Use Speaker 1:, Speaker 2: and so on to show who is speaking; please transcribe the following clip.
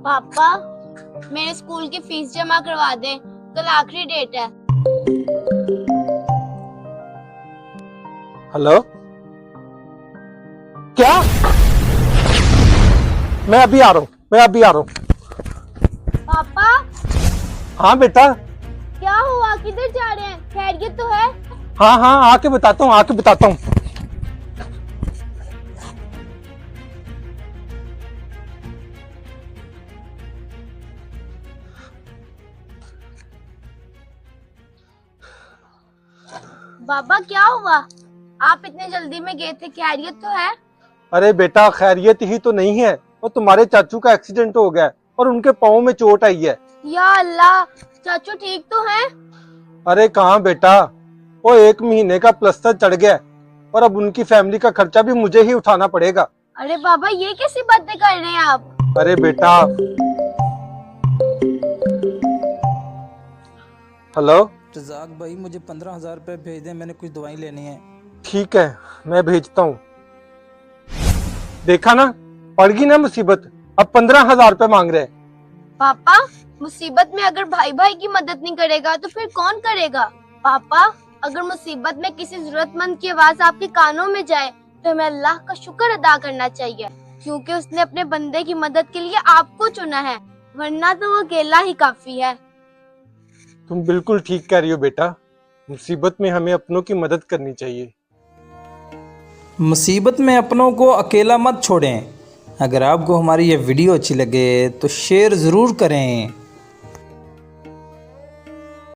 Speaker 1: पापा, मेरे स्कूल की फीस जमा करवा दे, कल आखिरी डेट है।
Speaker 2: हेलो, क्या? मैं अभी आ रहा हूँ।
Speaker 1: पापा,
Speaker 2: हाँ बेटा।
Speaker 1: क्या हुआ? किधर जा रहे हैं? खैरियत तो है?
Speaker 2: हाँ, आके बताता हूँ।
Speaker 1: बाबा क्या हुआ? आप इतने जल्दी में गए थे, खैरियत तो है?
Speaker 2: अरे बेटा, खैरियत ही तो नहीं है। वो तुम्हारे चाचू का एक्सीडेंट हो गया है और उनके पाँव में चोट आई है।
Speaker 1: या अल्लाह, चाचू ठीक तो हैं?
Speaker 2: अरे कहाँ बेटा, वो 1 महीने का प्लास्टर चढ़ गया है और अब उनकी फैमिली का खर्चा भी मुझे ही उठाना पड़ेगा।
Speaker 1: अरे बाबा, ये कैसी बातें कर रहे हैं आप?
Speaker 2: अरे बेटा। हेलो।
Speaker 3: रज़ाक भाई, मुझे 15,000 रुपये भेज दें, मैंने कुछ दवाई लेनी है।
Speaker 2: ठीक है, मैं भेजता हूँ। देखा ना, पड़ गई ना मुसीबत। अब 15,000 रुपये मांग रहे हैं।
Speaker 1: पापा, मुसीबत में अगर भाई भाई की मदद नहीं करेगा तो फिर कौन करेगा? पापा, अगर मुसीबत में किसी जरूरतमंद की आवाज आपके कानों में जाए तो हमें अल्लाह का शुक्र अदा करना चाहिए, क्योंकि उसने अपने बंदे की मदद के लिए आपको चुना है, वरना तो वो अकेला ही काफी है।
Speaker 2: तुम बिल्कुल ठीक कह रही हो बेटा। मुसीबत में हमें अपनों की मदद करनी चाहिए।
Speaker 3: मुसीबत में अपनों को अकेला मत छोड़ें। अगर आपको हमारी ये वीडियो अच्छी लगे तो शेयर ज़रूर करें।